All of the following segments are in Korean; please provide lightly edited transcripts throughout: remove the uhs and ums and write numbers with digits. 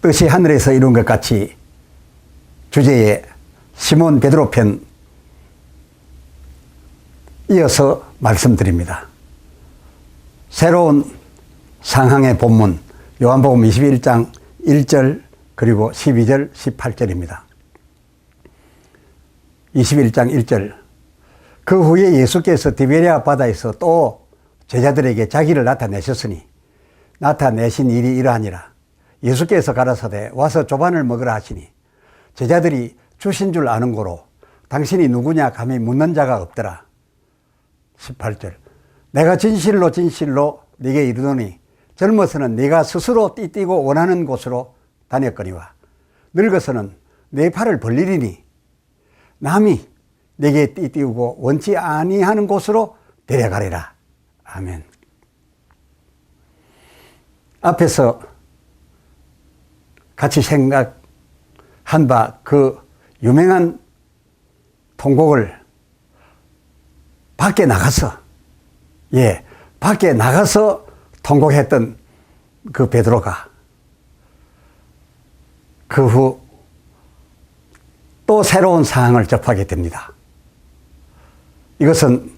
뜻이 하늘에서 이룬 것 같이 주제에 시몬 베드로 편 이어서 말씀드립니다. 새로운 상황의 본문 요한복음 21장 1절 그리고 12절 18절입니다. 21장 1절 그 후에 예수께서 디베랴 바다에서 또 제자들에게 자기를 나타내셨으니 나타내신 일이 이러하니라. 예수께서 가라사대 와서 조반을 먹으라 하시니 제자들이 주신 줄 아는 고로 당신이 누구냐 감히 묻는 자가 없더라. 18절 내가 진실로 진실로 네게 이르노니 젊어서는 네가 스스로 띠띠고 원하는 곳으로 다녔거니와 늙어서는 네 팔을 벌리리니 남이 네게 띠띠우고 원치 아니하는 곳으로 데려가리라. 아멘. 앞에서 같이 생각한 바 그 유명한 통곡을 밖에 나가서 밖에 나가서 통곡했던 그 베드로가 그 후 또 새로운 상황을 접하게 됩니다. 이것은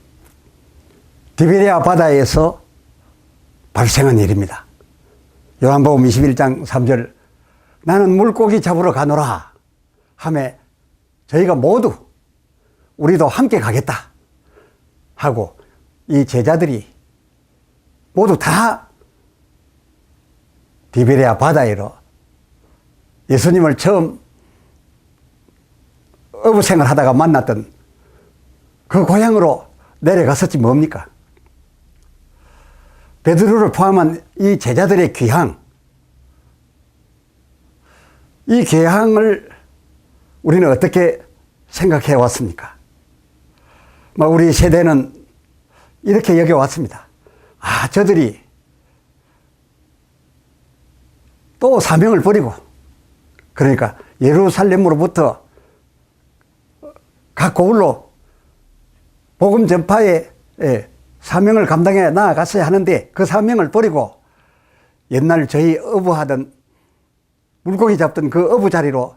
디베랴 바다에서 발생한 일입니다. 요한복음 21장 3절 나는 물고기 잡으러 가노라 하매 저희가 모두 우리도 함께 가겠다 하고 이 제자들이 모두 다 디베랴 바다에로 예수님을 처음 어부생을 하다가 만났던 그 고향으로 내려갔었지 뭡니까? 베드로를 포함한 이 제자들의 귀향, 이 귀향을 우리는 어떻게 생각해 왔습니까? 우리 세대는 이렇게 여겨왔습니다. 저들이 또 사명을 버리고, 그러니까 예루살렘으로부터 각 고을로 복음 전파의 사명을 감당해 나아갔어야 하는데 그 사명을 버리고 옛날 저희 어부하던 물고기 잡던 그 어부 자리로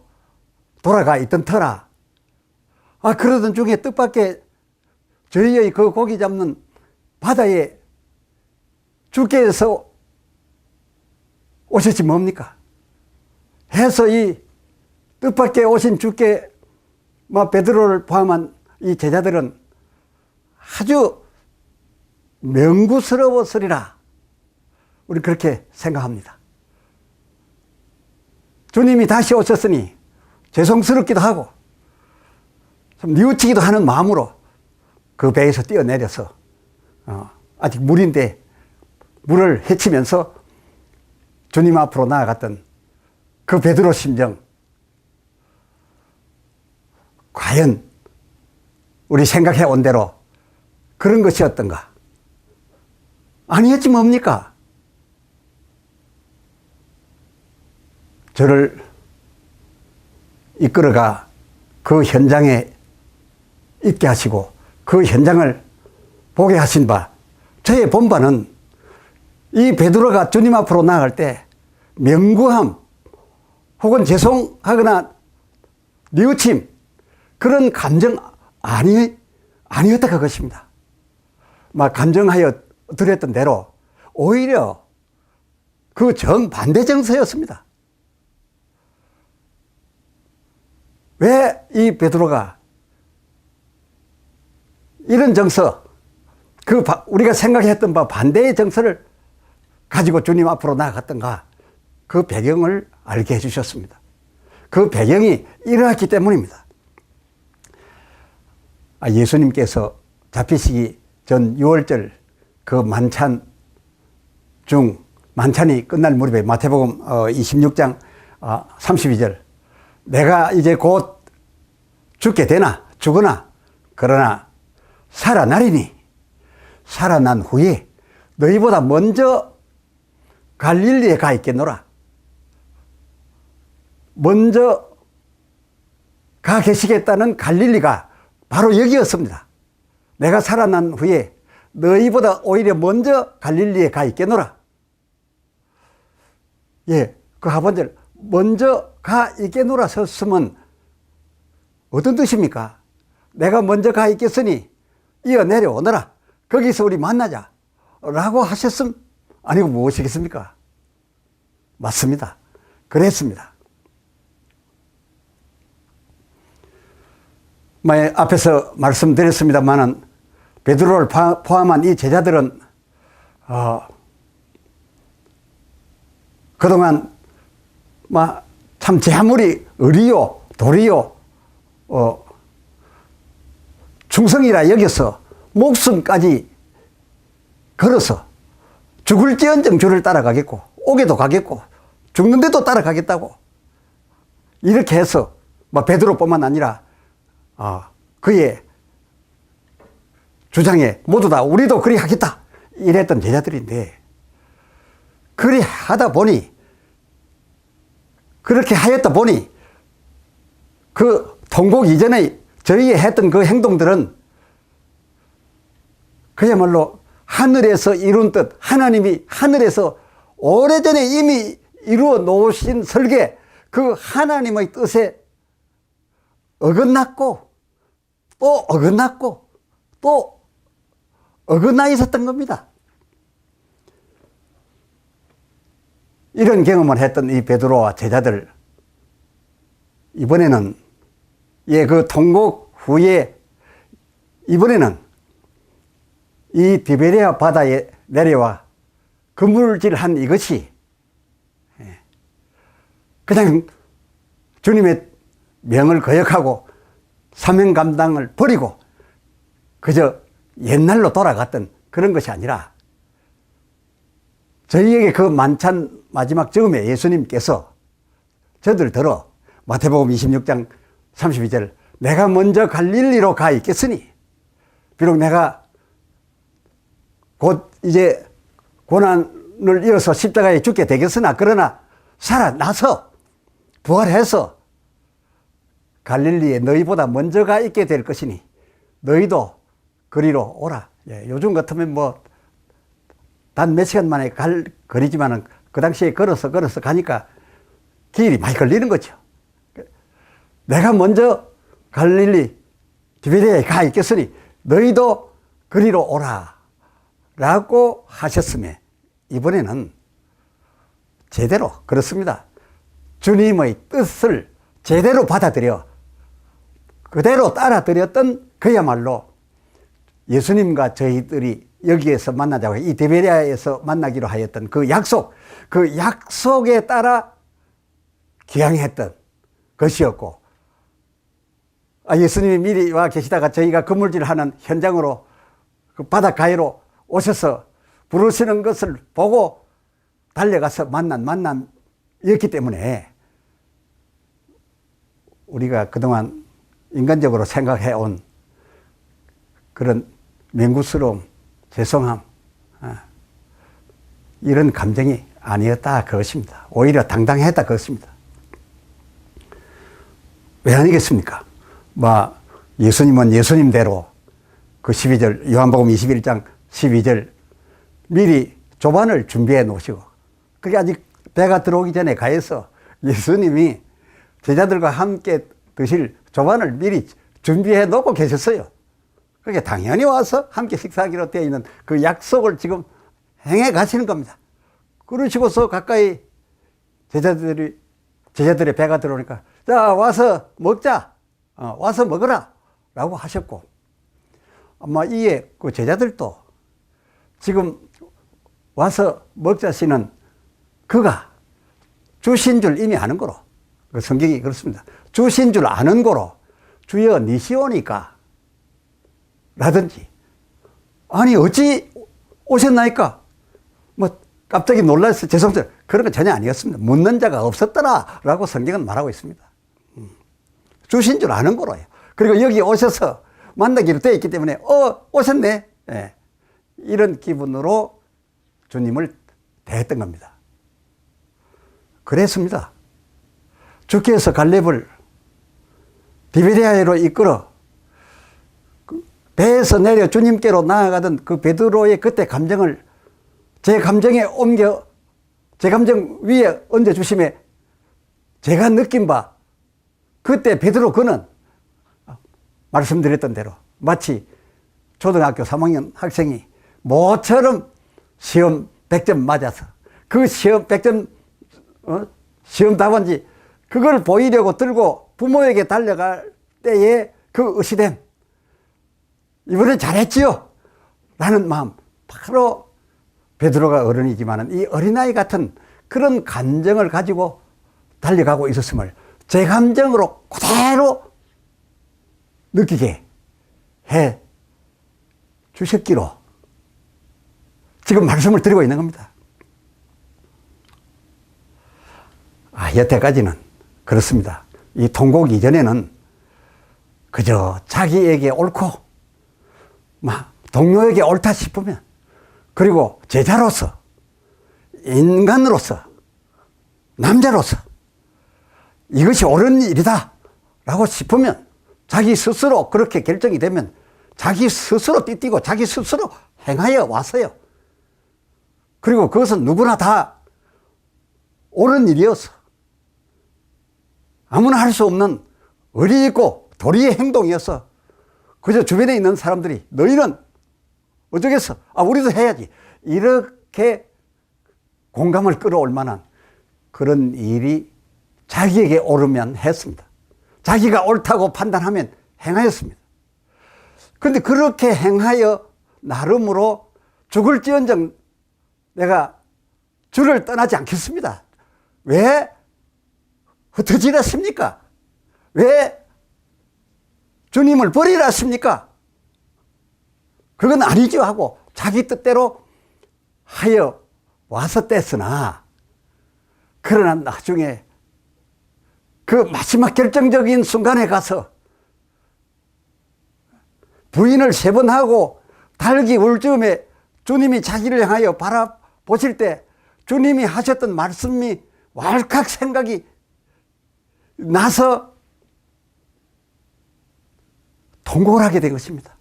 돌아가 있던 터라. 그러던 중에 뜻밖의 저희의 그 고기 잡는 바다에 주께서 오셨지 뭡니까? 해서 이 뜻밖의 오신 주께 베드로를 포함한 이 제자들은 아주 명구스러웠으리라. 우리 그렇게 생각합니다. 주님이 다시 오셨으니 죄송스럽기도 하고 좀 뉘우치기도 하는 마음으로 그 배에서 뛰어내려서 아직 물인데 물을 헤치면서 주님 앞으로 나아갔던 그 베드로 심정, 과연 우리 생각해 온 대로 그런 것이었던가? 아니었지 뭡니까? 저를 이끌어가 그 현장에 있게 하시고 그 현장을 보게 하신 바, 저의 본바는 이 베드로가 주님 앞으로 나아갈 때 명구함 혹은 죄송하거나 뉘우침 그런 감정 아니었다 그것입니다. 감정하여 드렸던 대로 오히려 그 정반대 정서였습니다. 왜 이 베드로가 이런 정서, 우리가 생각했던 바 반대의 정서를 가지고 주님 앞으로 나아갔던가? 그 배경을 알게 해주셨습니다. 그 배경이 이러했기 때문입니다. 예수님께서 잡히시기 전 6월절 그 만찬 중 만찬이 끝날 무렵에 마태복음 26장 32절 내가 이제 곧 죽게 되나 죽으나 그러나 살아나리니 살아난 후에 너희보다 먼저 갈릴리에 가 있겠노라. 먼저 가 계시겠다는 갈릴리가 바로 여기였습니다. 내가 살아난 후에 너희보다 오히려 먼저 갈릴리에 가 있겠노라. 그 하반절 먼저 가 있겠노라 섰으면 어떤 뜻입니까? 내가 먼저 가 있겠으니 이어 내려오너라. 거기서 우리 만나자. 라고 하셨음 아니고 무엇이겠습니까? 맞습니다. 그랬습니다. 앞에서 말씀드렸습니다만은 베드로를 포함한 이 제자들은 그동안 참 제 아무리 의리요 도리요 충성이라 여겨서 목숨까지 걸어서 죽을지언정 주를 따라가겠고 오게도 가겠고 죽는데도 따라가겠다고 이렇게 해서 베드로뿐만 아니라 그의 주장에 모두 다 우리도 그리 하겠다 이랬던 제자들인데, 그리 하다 보니, 그렇게 하였다 보니 그 통곡 이전에 저희가 했던 그 행동들은 그야말로 하늘에서 이룬 뜻, 하나님이 하늘에서 오래전에 이미 이루어 놓으신 설계, 그 하나님의 뜻에 어긋났고 또 어긋났고 또 어긋나 있었던 겁니다. 이런 경험을 했던 이 베드로와 제자들, 이번에는 그 통곡 후에 이번에는 이 디베레아 바다에 내려와 그물질한 이것이 그냥 주님의 명을 거역하고 사명 감당을 버리고 그저 옛날로 돌아갔던 그런 것이 아니라, 저희에게 그 만찬 마지막 즈음에 예수님께서 저들 들어 마태복음 26장 32절 내가 먼저 갈릴리로 가 있겠으니 비록 내가 곧 이제 고난을 이어서 십자가에 죽게 되겠으나 그러나 살아나서 부활해서 갈릴리에 너희보다 먼저 가 있게 될 것이니 너희도 그리로 오라. 요즘 같으면 단 몇 시간 만에 갈 거리지만은 그 당시에 걸어서 가니까 길이 많이 걸리는 거죠. 내가 먼저 갈릴리 디베레아에 가 있겠으니 너희도 그리로 오라 라고 하셨음에 이번에는 제대로 그렇습니다. 주님의 뜻을 제대로 받아들여 그대로 따라드렸던 그야말로 예수님과 저희들이 여기에서 만나자고 이 디베레아에서 만나기로 하였던 그 약속에 따라 기항했던 것이었고, 예수님이 미리 와 계시다가 저희가 그물질하는 현장으로 그 바닷가에로 오셔서 부르시는 것을 보고 달려가서 만난 만남이었기 때문에 우리가 그동안 인간적으로 생각해온 그런 맹구스러움, 죄송함, 이런 감정이 아니었다 그것입니다. 오히려 당당했다 그것입니다. 왜 아니겠습니까? 예수님은 예수님대로 그 12절 요한복음 21장 12절 미리 조반을 준비해 놓으시고, 그게 아직 배가 들어오기 전에 가해서 예수님이 제자들과 함께 드실 조반을 미리 준비해 놓고 계셨어요. 그게 당연히 와서 함께 식사하기로 되어 있는 그 약속을 지금 행해 가시는 겁니다. 그러시고서 가까이 제자들의 배가 들어오니까 자 와서 먹자, 와서 먹으라 라고 하셨고, 아마 이에 그 제자들도 지금 와서 먹자시는 그가 주신 줄 이미 아는 거로, 그 성경이 그렇습니다. 주신 줄 아는 거로 주여 니시오니까 라든지, 아니 어찌 오셨나이까 갑자기 놀라서 죄송합니다, 그런 건 전혀 아니었습니다. 묻는 자가 없었더라 라고 성경은 말하고 있습니다. 주신 줄 아는 거로요. 그리고 여기 오셔서 만나기로 되어 있기 때문에 오셨네, 이런 기분으로 주님을 대했던 겁니다. 그랬습니다. 주께서 갈렙을 디베레아로 이끌어 배에서 내려 주님께로 나아가던 그 베드로의 그때 감정을 제 감정 위에 얹어주심에 제가 느낀 바, 그때 베드로 그는 말씀드렸던 대로 마치 초등학교 3학년 학생이 모처럼 시험 100점 맞아서 그 시험 100점 시험 답안지 그걸 보이려고 들고 부모에게 달려갈 때에 그 의시됨, 이번엔 잘했지요 라는 마음, 바로 베드로가 어른이지만 이 어린아이 같은 그런 감정을 가지고 달려가고 있었음을 제 감정으로 그대로 느끼게 해 주셨기로 지금 말씀을 드리고 있는 겁니다. 여태까지는 그렇습니다. 이 통곡 이전에는 그저 자기에게 옳고 동료에게 옳다 싶으면, 그리고 제자로서, 인간으로서, 남자로서 이것이 옳은 일이다 라고 싶으면 자기 스스로 그렇게 결정이 되면 자기 스스로 띠뛰고 자기 스스로 행하여 왔어요. 그리고 그것은 누구나 다 옳은 일이어서 아무나 할 수 없는 의리 있고 도리의 행동이어서 그저 주변에 있는 사람들이 너희는 어쩌겠어, 우리도 해야지, 이렇게 공감을 끌어올 만한 그런 일이 자기에게 옳으면 했습니다. 자기가 옳다고 판단하면 행하였습니다. 그런데 그렇게 행하여 나름으로 죽을지언정 내가 주를 떠나지 않겠습니다. 왜 흩어지랬습니까? 왜 주님을 버리라 했습니까? 그건 아니죠 하고 자기 뜻대로 하여 왔었댔으나, 그러나 나중에 그 마지막 결정적인 순간에 가서 부인을 3번 하고 달기 울 즈음에 주님이 자기를 향하여 바라보실 때 주님이 하셨던 말씀이 왈칵 생각이 나서 통곡을 하게 된 것입니다.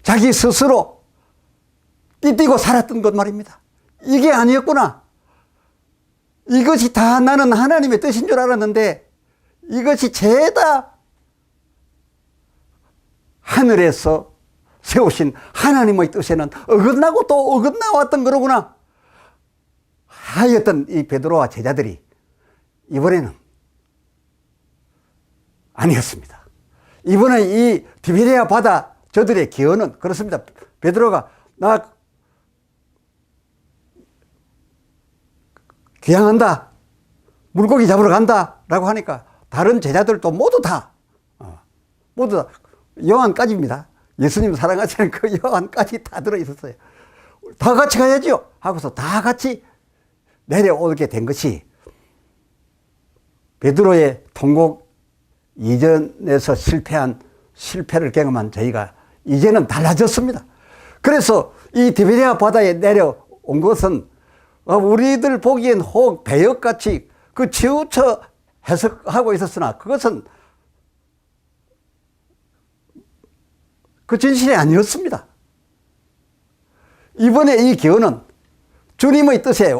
자기 스스로 띠뛰고 살았던 것 말입니다. 이게 아니었구나. 이것이 다 나는 하나님의 뜻인 줄 알았는데 이것이 죄다 하늘에서 세우신 하나님의 뜻에는 어긋나고 또 어긋나왔던 거로구나 하였던 이 베드로와 제자들이 이번에는 아니었습니다. 이번에 이 디베레아 바다 저들의 기원은 그렇습니다. 베드로가 나 귀향한다, 물고기 잡으러 간다 라고 하니까 다른 제자들도 모두 다 요한까지입니다. 예수님 사랑하시는 그 요한까지 다 들어있었어요. 다 같이 가야죠 하고서 다 같이 내려오게 된 것이 베드로의 통곡 이전에서 실패를 경험한 저희가 이제는 달라졌습니다. 그래서 이 디베레아 바다에 내려온 것은 우리들 보기엔 혹 배역같이 그 치우쳐 해석하고 있었으나 그것은 그 진실이 아니었습니다. 이번에 이 기원은 주님의 뜻에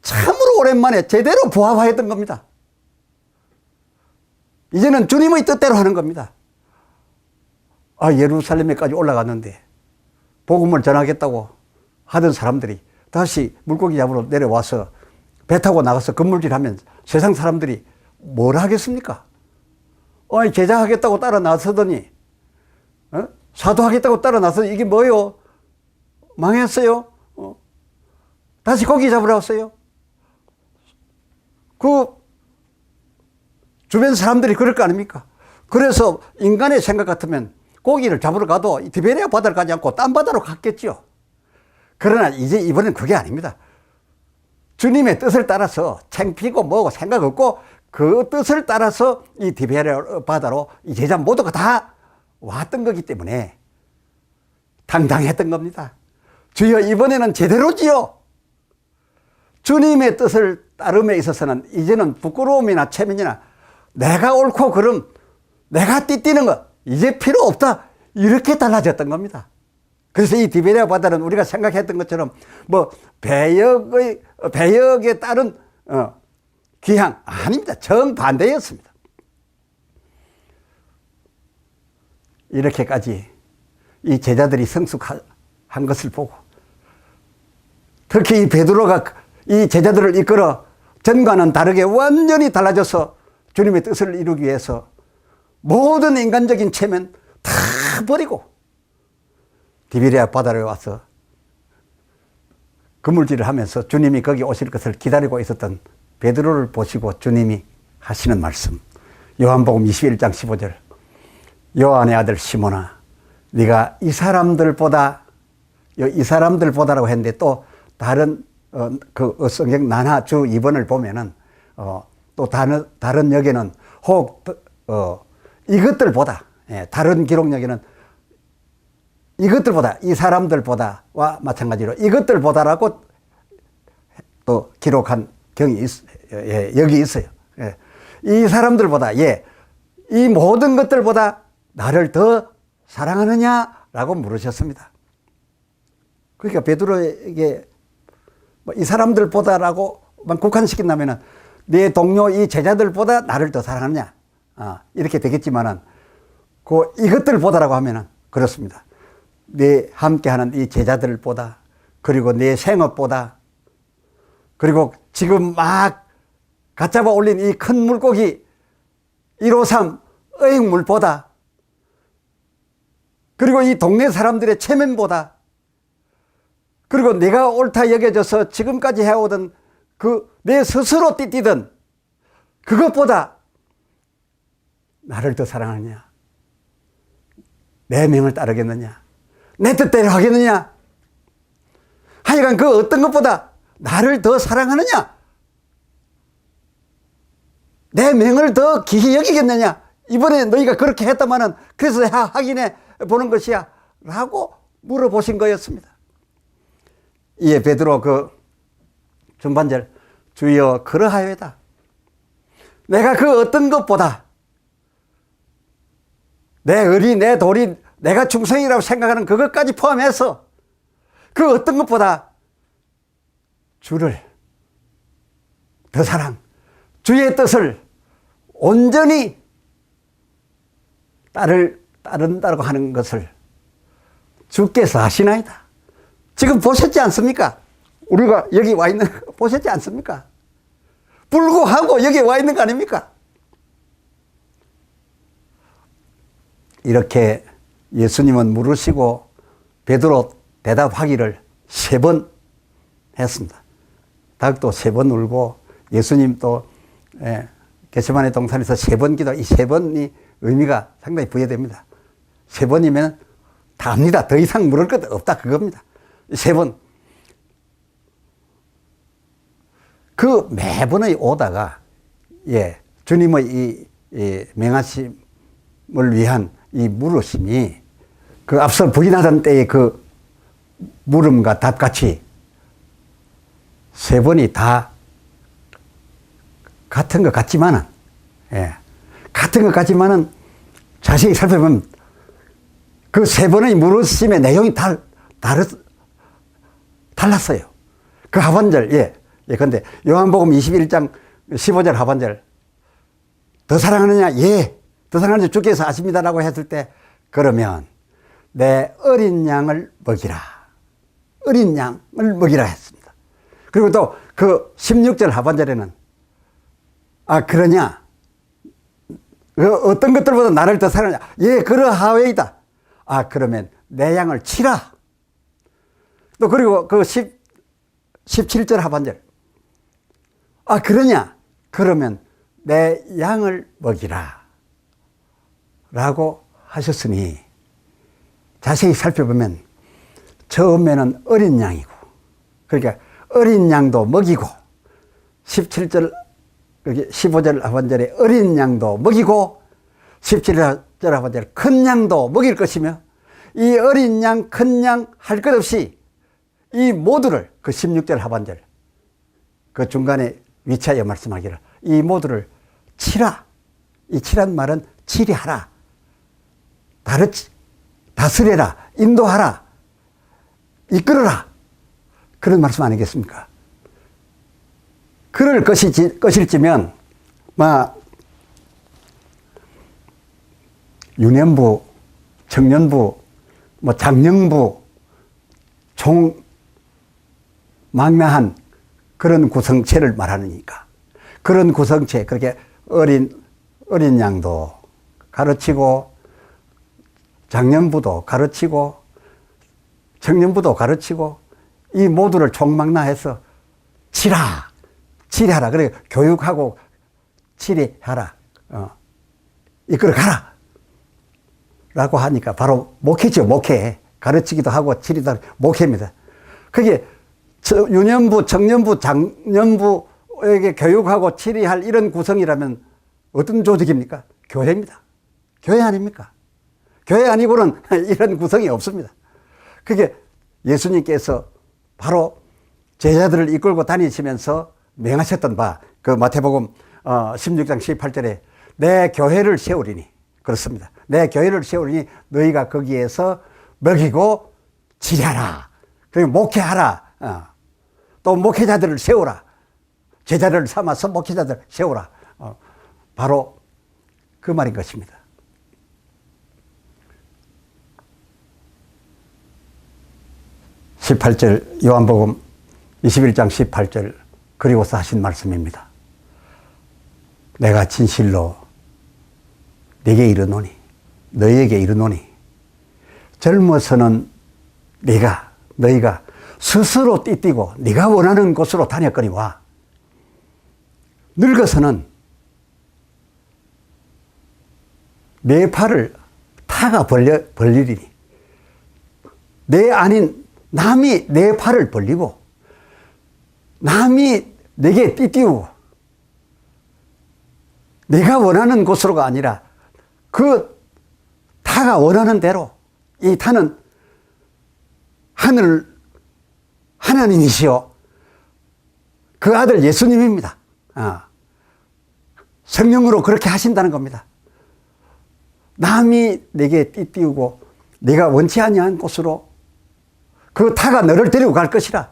참으로 오랜만에 제대로 부합하였던 겁니다. 이제는 주님의 뜻대로 하는 겁니다. 예루살렘에까지 올라갔는데 복음을 전하겠다고 하던 사람들이 다시 물고기 잡으러 내려와서 배 타고 나가서 건물질하면 세상 사람들이 뭘 하겠습니까? 제자하겠다고 따라 나서더니 사도하겠다고 따라 나서더니 이게 뭐요? 망했어요? 다시 고기 잡으러 왔어요? 그 주변 사람들이 그럴 거 아닙니까? 그래서 인간의 생각 같으면 고기를 잡으러 가도 디베레아 바다를 가지 않고 딴 바다로 갔겠죠. 그러나 이제 이번엔 그게 아닙니다. 주님의 뜻을 따라서 창피고 뭐고 생각 없고 그 뜻을 따라서 이 디베레아 바다로 이 제자 모두가 다 왔던 거기 때문에 당당했던 겁니다. 주여 이번에는 제대로지요. 주님의 뜻을 따름에 있어서는 이제는 부끄러움이나 체면이나 내가 옳고 그름 내가 띠뛰는 것 이제 필요 없다, 이렇게 달라졌던 겁니다. 그래서 이 디베레아 바다는 우리가 생각했던 것처럼 배역에 따른 귀향 아닙니다. 정반대였습니다. 이렇게까지 이 제자들이 성숙한 것을 보고 특히 이 베드로가 이 제자들을 이끌어 전과는 다르게 완전히 달라져서 주님의 뜻을 이루기 위해서 모든 인간적인 체면 다 버리고 디베랴 바다에 와서 그물질을 하면서 주님이 거기 오실 것을 기다리고 있었던 베드로를 보시고 주님이 하시는 말씀, 요한복음 21장 15절, 요한의 아들 시몬아, 네가 이 사람들보다라고 했는데 또 다른 그 성경 난하 주 2번을 보면은 또 다른 역에는 혹 이것들보다, 다른 기록역에는 이것들보다, 이 사람들보다와 마찬가지로 이것들보다라고 또 기록한 경이 여기 있어요. 이 사람들보다, 이 모든 것들보다 나를 더 사랑하느냐라고 물으셨습니다. 그러니까 베드로에게 이 사람들보다라고만 국한시킨다면은 내 동료 이 제자들보다 나를 더 사랑하느냐, 이렇게 되겠지만은 그 이것들보다라고 하면은 그렇습니다. 내 함께하는 이 제자들보다, 그리고 내 생업보다, 그리고 지금 막 갓잡아 올린 이 큰 물고기 153 어획물보다, 그리고 이 동네 사람들의 체면보다, 그리고 내가 옳다 여겨져서 지금까지 해오던 그 내 스스로 띠띠던 그것보다 나를 더 사랑하느냐, 내 명을 따르겠느냐, 내 뜻대로 하겠느냐, 하여간 그 어떤 것보다 나를 더 사랑하느냐, 내 명을 더 귀히 여기겠느냐, 이번에 너희가 그렇게 했다마는 그래서 확인해 보는 것이야 라고 물어보신 거였습니다. 이에 베드로 그 중반절, 주여 그러하여이다. 내가 그 어떤 것보다 내 의리, 내 도리, 내가 충성이라고 생각하는 그것까지 포함해서 그 어떤 것보다 주를 더 사랑, 주의 뜻을 온전히 따른다고 하는 것을 주께서 하시나이다. 지금 보셨지 않습니까? 우리가 여기 와 있는 거 보셨지 않습니까? 불구하고 여기 와 있는 거 아닙니까? 이렇게 예수님은 물으시고 베드로 대답하기를 3번 했습니다. 닭도 3번 울고 예수님 또 겟세마네 동산에서 3번 기도, 이 3번이 의미가 상당히 부여됩니다. 3번이면 다 합니다. 더 이상 물을 것 없다 그겁니다. 3번. 그 매번의 오다가 주님의 이 명하심을 위한 이 물으심이 그 앞서 부인하던 때의 그 물음과 답같이 3번이 다 같은 것 같지만은, 같은 것 같지만은 자세히 살펴보면 그 3번의 물으심의 내용이 달랐어요. 그 하반절, 근데 요한복음 21장 15절 하반절, 더 사랑하느냐? 더 사랑하느냐? 주께서 아십니다라고 했을 때, 그러면 내 어린 양을 먹이라. 어린 양을 먹이라 했습니다. 그리고 또 그 16절 하반절에는, 그러냐? 어떤 것들보다 나를 더 사랑하냐? 그러하웨이다. 그러면 내 양을 치라. 또 그리고 그 17절 하반절, 그러냐? 그러면 내 양을 먹이라 라고 하셨으니, 자세히 살펴보면 처음에는 어린 양이고, 그러니까 어린 양도 먹이고, 17절 15절 하반절에 어린 양도 먹이고, 17절 하반절에 큰 양도 먹일 것이며, 이 어린 양, 큰 양 할 것 없이 이 모두를, 그 16절 하반절 그 중간에 위치하여 말씀하기를, 이 모두를 치라. 이 치란 말은 치리하라, 다스려라, 인도하라, 이끌어라, 그런 말씀 아니겠습니까? 그럴 것일지면 유년부, 청년부, 장년부, 총망라한 그런 구성체를 말하니까, 그런 구성체, 그렇게 어린 양도 가르치고, 장년부도 가르치고, 청년부도 가르치고, 이 모두를 총망라해서 치리하라. 그래, 교육하고 치리하라. 이끌어가라. 라고 하니까 바로 목회죠, 목회. 가르치기도 하고 치리도 하고 목회입니다. 그게 유년부, 청년부, 장년부에게 교육하고 치리할 이런 구성이라면 어떤 조직입니까? 교회입니다. 교회 아닙니까? 교회 아니고는 이런 구성이 없습니다. 그게 예수님께서 바로 제자들을 이끌고 다니시면서 명하셨던 바, 그 마태복음 16장 18절에 내 교회를 세우리니, 그렇습니다. 내 교회를 세우리니 너희가 거기에서 먹이고 치리하라. 그리고 목회하라. 또 목회자들을 세우라. 제자를 삼아서 목회자들을 세우라. 바로 그 말인 것입니다. 요한복음 21장 18절 그리고서 하신 말씀입니다. 내가 진실로 네게 이르노니, 너희에게 이르노니, 젊어서는 너희가 스스로 띠뛰고 네가 원하는 곳으로 다녔거니와, 늙어서는 내 팔을 타가 벌리리니, 내 아닌 남이 내 팔을 벌리고 남이 내게 띠띠우고 내가 원하는 곳으로가 아니라 그 타가 원하는 대로, 이 타는 하나님이시요 그 아들 예수님입니다. 성령으로 그렇게 하신다는 겁니다. 남이 내게 띠띠우고 내가 원치 아니한 곳으로 그 타가 너를 데리고 갈 것이라.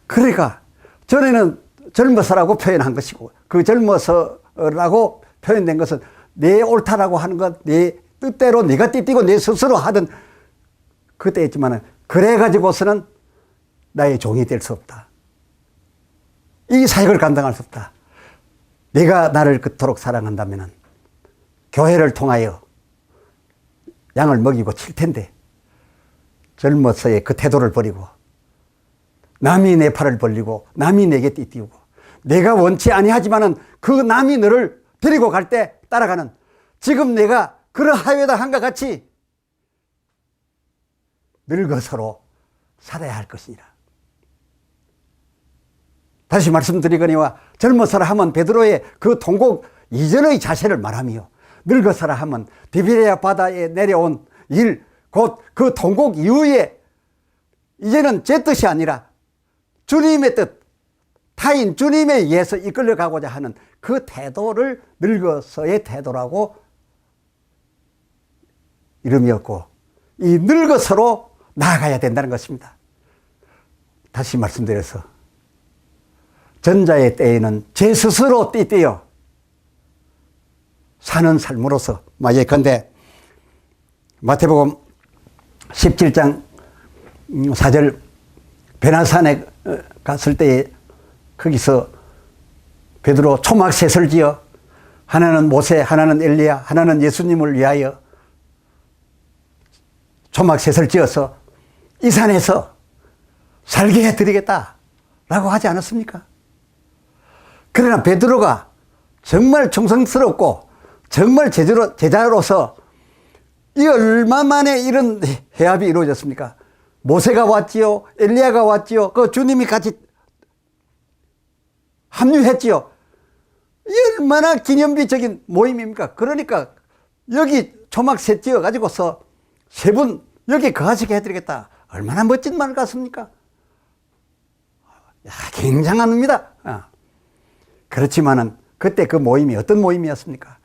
그러니까 전에는 젊어서라고 표현한 것이고, 그 젊어서라고 표현된 것은 내 옳다라고 하는 것, 내 뜻대로 내가 띠뛰고 내 스스로 하던 그때였지만, 그래가지고서는 나의 종이 될 수 없다. 이 사역을 감당할 수 없다. 내가 나를 그토록 사랑한다면 교회를 통하여 양을 먹이고 칠 텐데, 젊어서의 그 태도를 버리고 남이 내 팔을 벌리고 남이 내게 띠띠우고 내가 원치 아니하지만은 그 남이 너를 데리고 갈 때 따라가는, 지금 내가 그러하여다 한과 같이 늙어서로 살아야 할 것이니라. 다시 말씀드리거니와, 젊어서라 하면 베드로의 그 통곡 이전의 자세를 말하며, 늙어서라 하면 디베레아 바다에 내려온 일, 곧 그 통곡 이후에 이제는 제 뜻이 아니라 주님의 뜻, 타인 주님에 의해서 이끌려가고자 하는 그 태도를 늙어서의 태도라고 이름이었고, 이 늙어서로 나아가야 된다는 것입니다. 다시 말씀드려서, 전자의 때에는 제 스스로 띠뛰어 사는 삶으로서, 예컨대 마태복음 17장 4절 베나산에 갔을 때에 거기서 베드로 초막셋을 지어 하나는 모세, 하나는 엘리야, 하나는 예수님을 위하여 초막셋을 지어서 이 산에서 살게 해드리겠다라고 하지 않았습니까? 그러나 베드로가 정말 충성스럽고 정말 제자로서 이 얼마 만에 이런 회합이 이루어졌습니까? 모세가 왔지요, 엘리야가 왔지요, 그 주님이 같이 합류했지요. 이 얼마나 기념비적인 모임입니까? 그러니까 여기 초막셋 지어 가지고서 세 분 여기 거하시게 해드리겠다. 얼마나 멋진 말 같습니까? 굉장한 의미다. 그렇지만은 그때 그 모임이 어떤 모임이었습니까?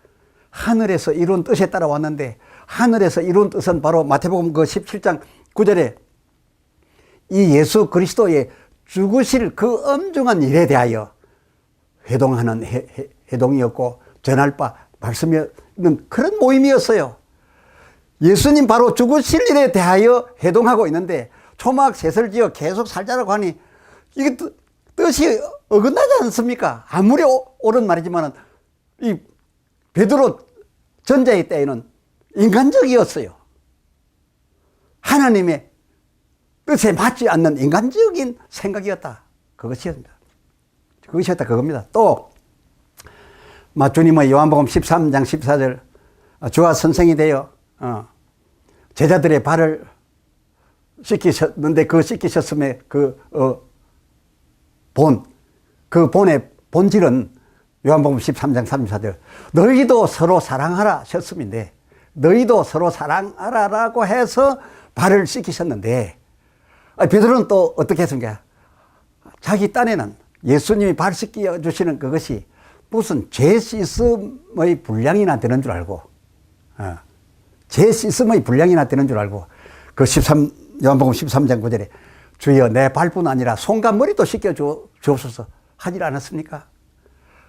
하늘에서 이룬 뜻에 따라 왔는데, 하늘에서 이룬 뜻은 바로 마태복음 그 17장 9절에 이 예수 그리스도의 죽으실 그 엄중한 일에 대하여 회동하는 회동이었고 전할 바 말씀이 있는 그런 모임이었어요. 예수님 바로 죽으실 일에 대하여 회동하고 있는데 초막 셋을 지어 계속 살자라고 하니 이게 뜻이 어긋나지 않습니까? 아무리 옳은 말이지만 이 베드로 전자의 때에는 인간적이었어요. 하나님의 뜻에 맞지 않는 인간적인 생각이었다. 그것이었습니다. 그겁니다. 또 주님의 요한복음 13장 14절 주와 선생이 되어 제자들의 발을 씻기셨는데 그 씻기셨음의 그 본의 본질은 요한복음 13장 34절 너희도 서로 사랑하라 셨음인데 너희도 서로 사랑하라라고 해서 발을 씻기셨는데 베드로는 또 어떻게 했습니까? 자기 딴에는 예수님이 발 씻겨 주시는 그것이 무슨 죄 씻음의 분량이나 되는 줄 알고 죄 씻음의 분량이나 되는 줄 알고 그 요한복음 13장 9절에 주여 내 발뿐 아니라 손과 머리도 씻겨 주옵소서 하지 않았습니까?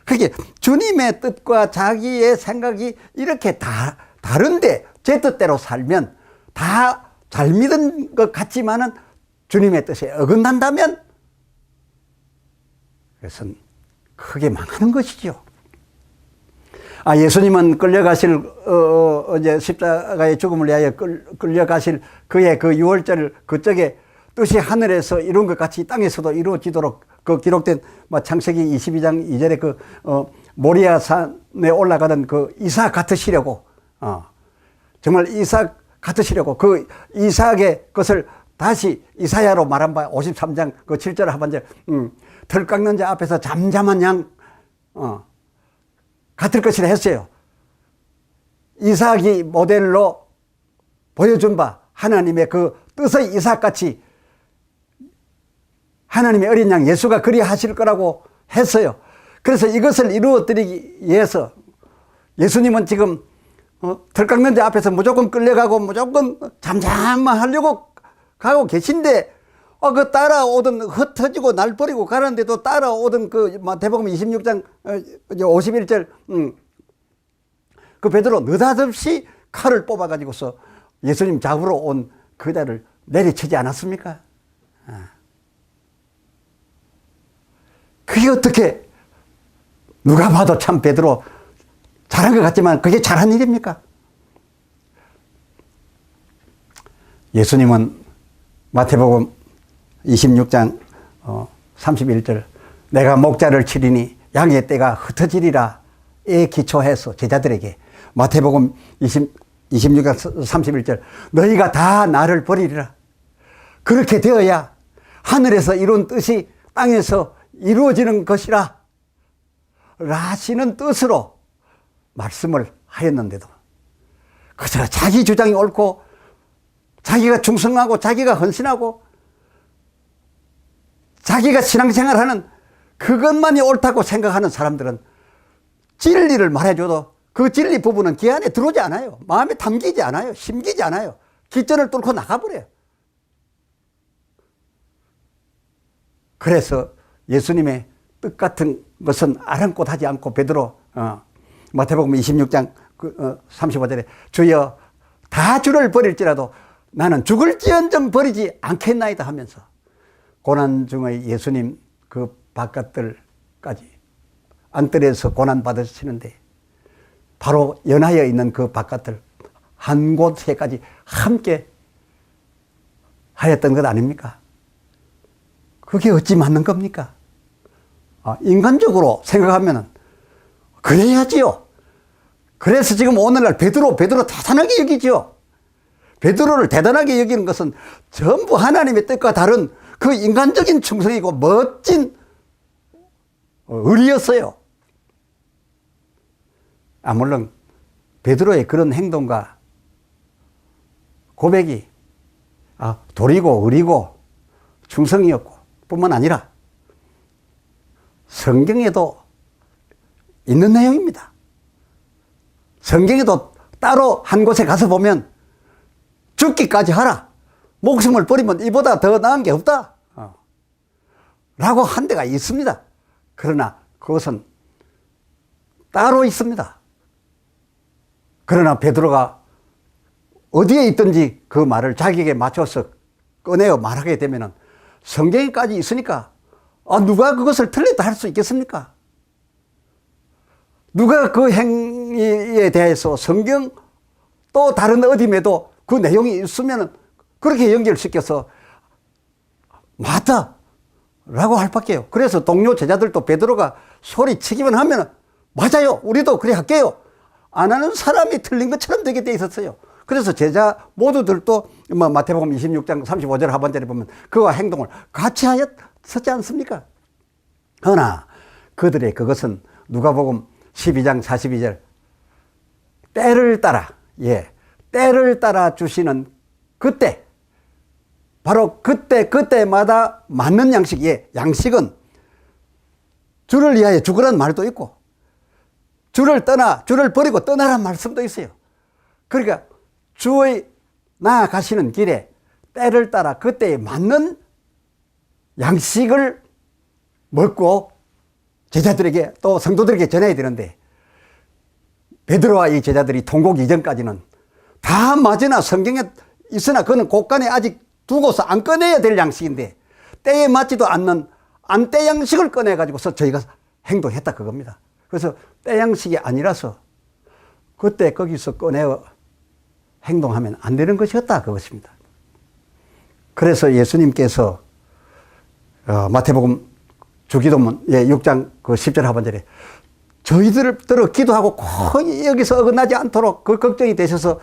그게 주님의 뜻과 자기의 생각이 이렇게 다른데 제 뜻대로 살면 다 잘 믿은 것 같지만은 주님의 뜻에 어긋난다면 그것은 크게 망하는 것이죠. 예수님은 끌려가실 이제 십자가의 죽음을 위하여 끌려가실 그의 그 유월절 그쪽에 뜻이 하늘에서 이룬 것 같이 땅에서도 이루어지도록 그 기록된 창세기 22장 2절에 그 모리아산에 올라가던 그 이삭 같으시려고 정말 이삭 같으시려고 그 이삭의 것을 다시 이사야로 말한 바 53장 그 7절 하반절 털 깎는 자 앞에서 잠잠한 양 같을 것이라 했어요. 이삭이 모델로 보여준 바 하나님의 그 뜻의 이삭같이 하나님의 어린 양 예수가 그리하실 거라고 했어요. 그래서 이것을 이루어드리기 위해서 예수님은 지금 털 깎는 자 앞에서 무조건 끌려가고 무조건 잠잠만 하려고 가고 계신데 그 따라오던 흩어지고 날 버리고 가는데도 따라오던 그 마태복음 26장 51절 그 베드로 느닷없이 칼을 뽑아가지고서 예수님 잡으러 온 그자를 내리치지 않았습니까? 그게 어떻게 누가 봐도 참 베드로 잘한 것 같지만 그게 잘한 일입니까? 예수님은 마태복음 26장 31절 내가 목자를 치리니 양의 떼가 흩어지리라에 기초해서 제자들에게 마태복음 26장 31절 너희가 다 나를 버리리라 그렇게 되어야 하늘에서 이룬 뜻이 땅에서 이루어지는 것이라 라시는 뜻으로 말씀을 하였는데도 그저 자기 주장이 옳고 자기가 충성하고 자기가 헌신하고 자기가 신앙생활하는 그것만이 옳다고 생각하는 사람들은 진리를 말해줘도 그 진리 부분은 귀 안에 들어오지 않아요. 마음에 담기지 않아요. 심기지 않아요. 기전을 뚫고 나가버려요. 그래서 예수님의 뜻 같은 것은 아랑곳하지 않고 베드로 마태복음 26장 35절에 주여 다 주를 버릴지라도 나는 죽을지언정 버리지 않겠나이다 하면서 고난 중의 예수님 그 바깥들까지 안뜰에서 고난 받으시는데 바로 연하여 있는 그 바깥들 한 곳에까지 함께 하였던 것 아닙니까? 그게 어찌 맞는 겁니까? 인간적으로 생각하면은 그래야지요. 그래서 지금 오늘날 베드로 대단하게 여기죠. 베드로를 대단하게 여기는 것은 전부 하나님의 뜻과 다른 그 인간적인 충성이고 멋진 의리였어요. 물론 베드로의 그런 행동과 고백이 도리고 의리고 충성이었고 뿐만 아니라 성경에도 있는 내용입니다. 성경에도 따로 한 곳에 가서 보면 죽기까지 하라. 목숨을 버리면 이보다 더 나은 게 없다. 라고 한 데가 있습니다. 그러나 그것은 따로 있습니다. 그러나 베드로가 어디에 있든지 그 말을 자기에게 맞춰서 꺼내어 말하게 되면은 성경에까지 있으니까 누가 그것을 틀렸다 할 수 있겠습니까? 누가 그 행위에 대해서 성경 또 다른 어딘에도 그 내용이 있으면 그렇게 연결시켜서 맞다 라고 할 밖에요. 그래서 동료 제자들도 베드로가 소리치기만 하면 맞아요, 우리도 그래 할게요 안 하는 사람이 틀린 것처럼 되게 돼 있었어요. 그래서 제자 모두들도 마태복음 26장 35절 하반절에 보면 그와 행동을 같이 하였었지 않습니까? 그러나 그들의 그것은 누가복음 12장 42절 때를 따라 때를 따라 주시는 그때 바로 그때마다 맞는 양식, 양식은 주를 위하여 죽으라는 말도 있고 주를 버리고 떠나라는 말씀도 있어요. 그러니까 주의 나아가시는 길에 때를 따라 그때에 맞는 양식을 먹고 제자들에게 또 성도들에게 전해야 되는데 베드로와 이 제자들이 통곡 이전까지는 다 맞으나 성경에 있으나 그는 곳간에 아직 두고서 안 꺼내야 될 양식인데 때에 맞지도 않는 안 때 양식을 꺼내가지고서 저희가 행동했다 그겁니다. 그래서 때 양식이 아니라서 그때 거기서 꺼내어 행동하면 안 되는 것이었다 그것입니다. 그래서 예수님께서 마태복음 주기도문 6장 그 10절 하반절에 저희들을 기도하고 꼭 여기서 어긋나지 않도록 그 걱정이 되셔서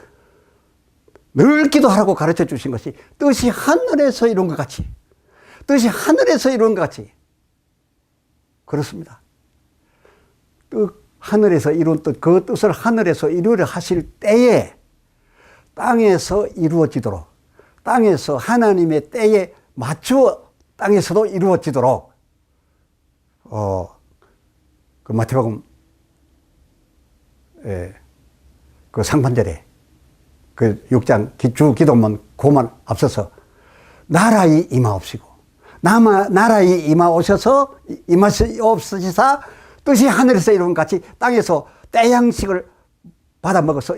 늘 기도하라고 가르쳐 주신 것이 뜻이 하늘에서 이룬 것 같이 그렇습니다. 하늘에서 이룬 뜻, 그 뜻을 하늘에서 이루려 하실 때에 땅에서 이루어지도록 땅에서 하나님의 때에 맞추어 땅에서도 이루어지도록 그 마태복음 그 상반절에 그 6장 주 기도문 고만 앞서서 나라의 임하옵시고 나라의 임하오셔서 임하시옵시사 뜻이 하늘에서 이룬 같이 땅에서 때 양식을 받아 먹어서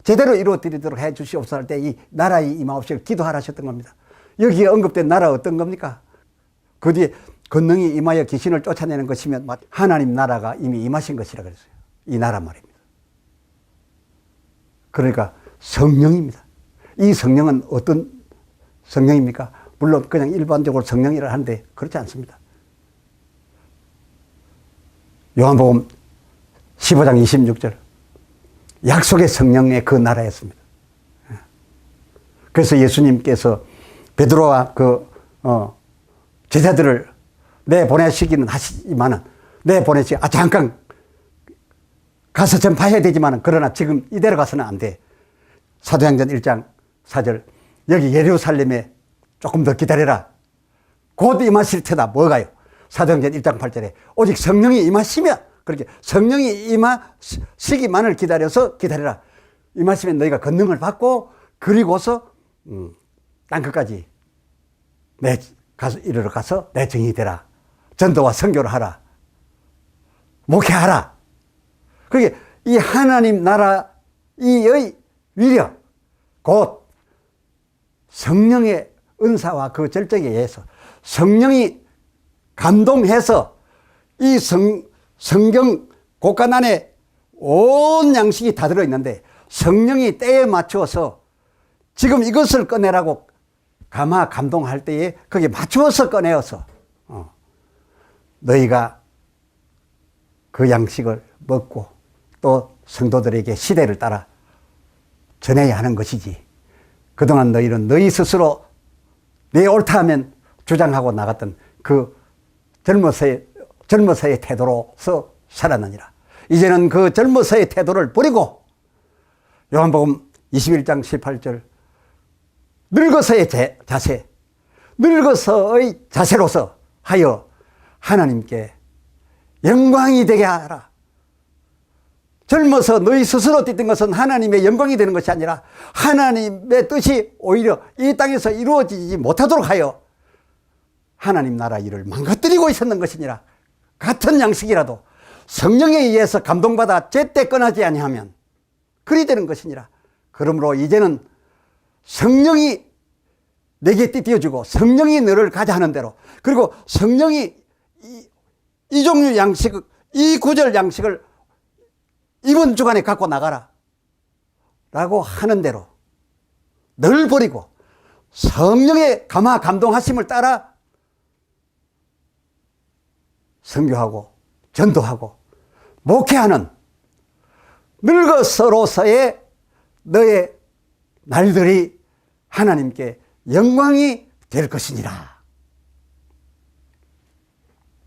제대로 이루어 드리도록 해 주시옵소서 할 때 이 나라의 임하옵시고 기도하라셨던 겁니다. 여기에 언급된 나라 어떤 겁니까? 그 뒤에 권능이 임하여 귀신을 쫓아내는 것이면 하나님 나라가 이미 임하신 것이라 그랬어요. 이 나라 말입니다. 그러니까 성령입니다. 이 성령은 어떤 성령입니까? 물론 그냥 일반적으로 성령이라 하는데 그렇지 않습니다. 요한복음 15장 26절 약속의 성령의 그 나라였습니다. 그래서 예수님께서 베드로와 그 제자들을 내보내시기는 하시지만은 잠깐 가서 전파해야 되지만은 그러나 지금 이대로 가서는 안 돼. 사도행전 1장 4절 여기 예루살렘에 조금 더 기다려라. 곧 임하실 테다. 뭐가요? 사도행전 1장 8절에 오직 성령이 임하시면 그렇게 성령이 임하시기만을 기다려서 기다려라. 임하시면 너희가 권능을 받고 그리고서 땅끝까지 이르러 가서 내 증인이 되라. 전도와 선교를 하라. 목회하라. 그게 이 하나님 나라의 위력, 곧 성령의 은사와 그 절정에 의해서 성령이 감동해서 이 성경 곳간 안에 온 양식이 다 들어있는데 성령이 때에 맞추어서 지금 이것을 꺼내라고 감동할 때에 거기에 맞추어서 꺼내어서 너희가 그 양식을 먹고 또 성도들에게 시대를 따라 전해야 하는 것이지. 그동안 너희는 너희 스스로 내 옳다 하면 주장하고 나갔던 그 젊어서의 태도로서 살았느니라. 이제는 그 젊어서의 태도를 버리고 요한복음 21장 18절 늙어서의 자세로서 하여 하나님께 영광이 되게 하라. 젊어서 너희 스스로 뛰던 것은 하나님의 영광이 되는 것이 아니라 하나님의 뜻이 오히려 이 땅에서 이루어지지 못하도록 하여 하나님 나라 일을 망가뜨리고 있었는 것이니라. 같은 양식이라도 성령에 의해서 감동받아 제때 떠나지 아니하면 그리 되는 것이니라. 그러므로 이제는 성령이 내게 띄워주고 성령이 너를 가자 하는 대로, 그리고 성령이 이 종류 양식, 이 구절 양식을 이번 주간에 갖고 나가라 라고 하는 대로 늘 버리고 성령의 감화 감동하심을 따라 선교하고 전도하고 목회하는 늙어서로서의 너의 날들이 하나님께 영광이 될 것이니라.